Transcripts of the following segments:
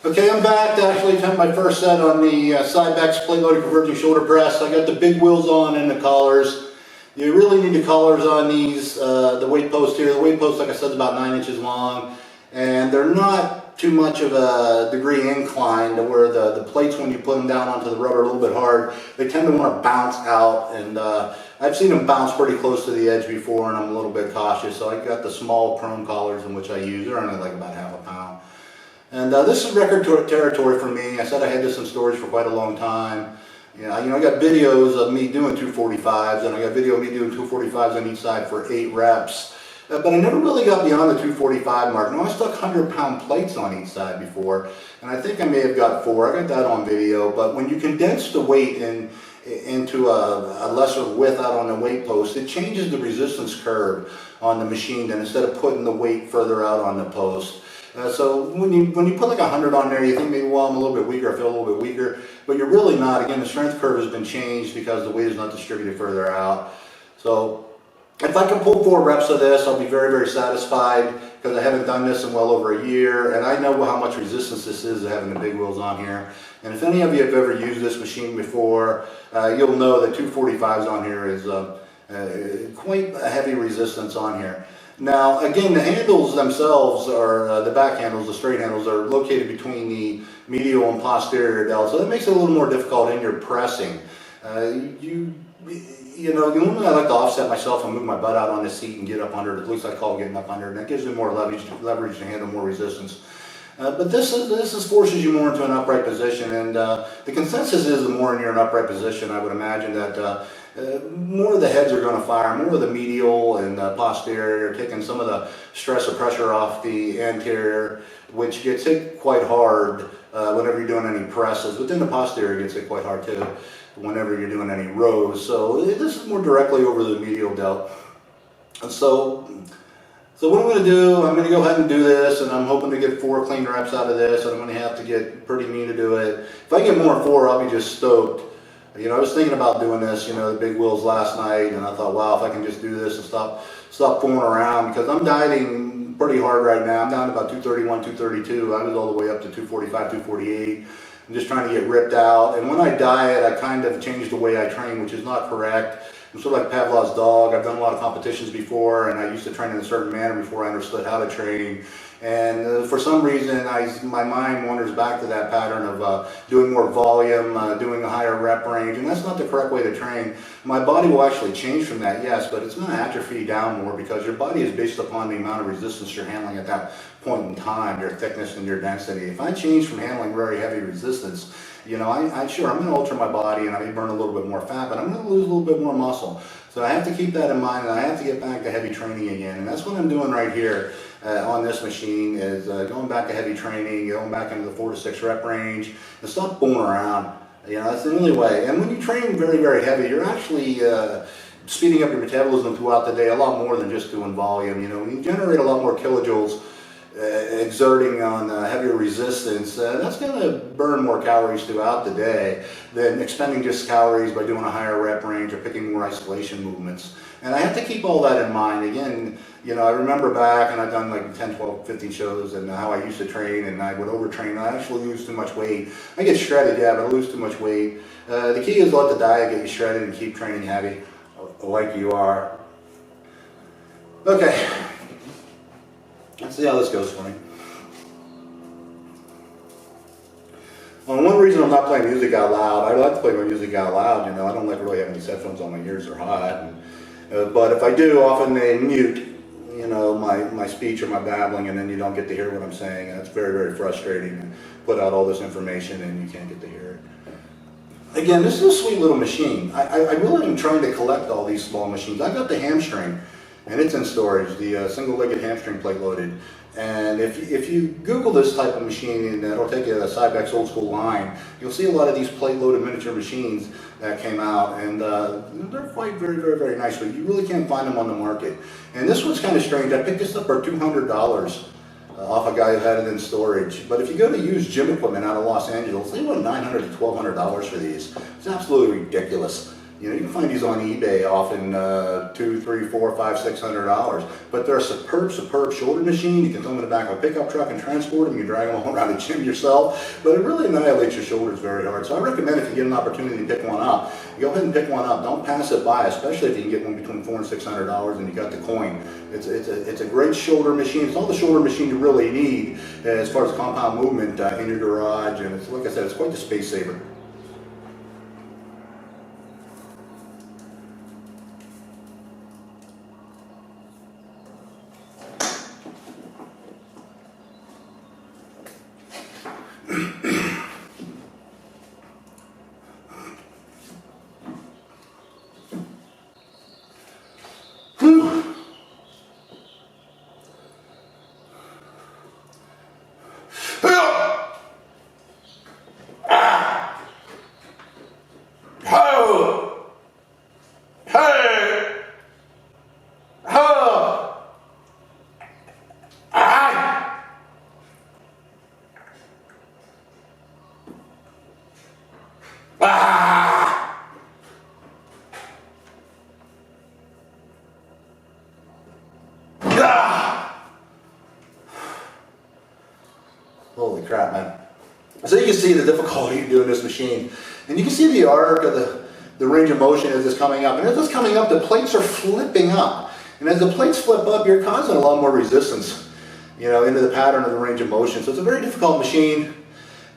Okay, I'm back to actually attempt my first set on the Cybex plate-loaded converging shoulder press. I got the big wheels on and the collars. You really need the collars on these, the weight post here. The weight post, like I said, is about 9 inches long, and they're not too much of a degree incline to where the plates, when you put them down onto the rubber a little bit hard, they tend to want to bounce out, and I've seen them bounce pretty close to the edge before, and I'm a little bit cautious, so I got the small chrome collars in which I use. They're only like about half a pound. And this is record territory for me. I said I had this in storage for quite a long time. I got videos of me doing 245s, and I got video of me doing 245s on each side for 8 reps. But I never really got beyond the 245 mark. Now, I stuck 100-pound plates on each side before, and I think I may have got 4. I got that on video. But when you condense the weight into a lesser width out on the weight post, it changes the resistance curve on the machine, and instead of putting the weight further out on the post. So when you put like 100 on there, you think maybe, well, I'm a little bit weaker, I feel a little bit weaker, but you're really not. Again, the strength curve has been changed because the weight is not distributed further out. So if I can pull 4 reps of this, I'll be very, very satisfied, because I haven't done this in well over a year, and I know how much resistance this is having the big wheels on here. And if any of you have ever used this machine before, you'll know that 245s on here is quite a heavy resistance on here. Now, again, the handles themselves are, the back handles, the straight handles, are located between the medial and posterior delt, so that makes it a little more difficult in your pressing. Normally I like to offset myself and move my butt out on the seat and get up under it. At least I call it getting up under it, and that gives me more leverage to handle more resistance. But this forces you more into an upright position, and the consensus is the more you're in an upright position, I would imagine that more of the heads are going to fire, more of the medial and posterior, taking some of the stress or pressure off the anterior, which gets hit quite hard whenever you're doing any presses. But then the posterior gets hit quite hard too whenever you're doing any rows. So this is more directly over the medial delt. And so what I'm going to do, I'm going to go ahead and do this, and I'm hoping to get 4 clean reps out of this, and I'm going to have to get pretty mean to do it. If I get more than 4, I'll be just stoked. I was thinking about doing this, the big wheels last night, and I thought, wow, if I can just do this and stop fooling around, because I'm dieting pretty hard right now. I'm down to about 231, 232. I was all the way up to 245, 248. I'm just trying to get ripped out. And when I diet, I kind of change the way I train, which is not correct. I'm sort of like Pavlov's dog. I've done a lot of competitions before, and I used to train in a certain manner before I understood how to train. And for some reason, my mind wanders back to that pattern of doing more volume, doing a higher rep range, and that's not the correct way to train. My body will actually change from that, yes, but it's going to atrophy down more, because your body is based upon the amount of resistance you're handling at that point in time, your thickness and your density. If I change from handling very heavy resistance, I'm going to alter my body, and I may burn a little bit more fat, but I'm going to lose a little bit more muscle. So I have to keep that in mind, and I have to get back to heavy training again, and that's what I'm doing right here on this machine, is going back to heavy training, going back into the 4 to 6 rep range, and stop fooling around. That's the only way. And when you train very, very heavy, you're actually speeding up your metabolism throughout the day a lot more than just doing volume. When you generate a lot more kilojoules exerting on heavier resistance, that's going to burn more calories throughout the day than expending just calories by doing a higher rep range or picking more isolation movements. And I have to keep all that in mind. Again, I remember back, and I've done like 10, 12, 15 shows, and how I used to train, and I would overtrain. I actually lose too much weight. I get shredded, yeah, but I lose too much weight. The key is let the diet get you shredded and keep training heavy like you are. Okay. Let's see how this goes for me. Well, one reason I'm not playing music out loud, I like to play my music out loud, I don't like really having these headphones on, my ears are hot. But if I do, often they mute, my speech or my babbling, and then you don't get to hear what I'm saying, and it's very, very frustrating to put out all this information and you can't get to hear it. Again, this is a sweet little machine. I really am trying to collect all these small machines. I got the hamstring, and it's in storage, the single-legged hamstring plate loaded. And if you Google this type of machine, and it'll take you to the Cybex old school line, you'll see a lot of these plate loaded miniature machines that came out, and they're quite very, very, very nice, but you really can't find them on the market. And this one's kind of strange. I picked this up for $200 off a guy who had it in storage. But if you go to used gym equipment out of Los Angeles, they want $900 to $1,200 for these. It's absolutely ridiculous. You know, you can find these on eBay often $200, $300, $400, $500, $600. But they're a superb shoulder machine. You can throw them in the back of a pickup truck and transport them. You can drag them all around the gym yourself. But it really annihilates your shoulders very hard. So I recommend if you get an opportunity to pick one up, go ahead and pick one up. Don't pass it by, especially if you can get one between $400 and $600 and you got the coin. It's a great shoulder machine. It's all the shoulder machine you really need as far as compound movement in your garage. And it's, like I said, it's quite the space saver. Holy crap, man. So you can see the difficulty of doing this machine. And you can see the arc of the range of motion as it's coming up. And as it's coming up, the plates are flipping up. And as the plates flip up, you're causing a lot more resistance, you know, into the pattern of the range of motion. So it's a very difficult machine.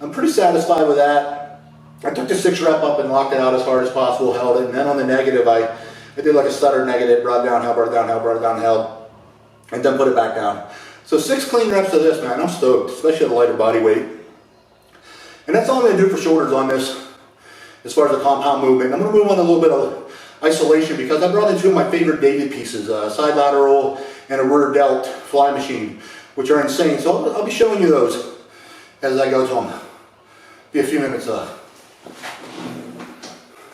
I'm pretty satisfied with that. I took the 6 rep up and locked it out as hard as possible, held it. And then on the negative, I did like a stutter negative, brought it down, held, and then put it back down. So 6 clean reps of this, man. I'm stoked, especially at a lighter body weight. And that's all I'm going to do for shoulders on this, as far as the compound movement. I'm going to move on to a little bit of isolation because I brought in 2 of my favorite David pieces, side lateral and a rear delt fly machine, which are insane. So I'll be showing you those as I go to them. Be a few minutes.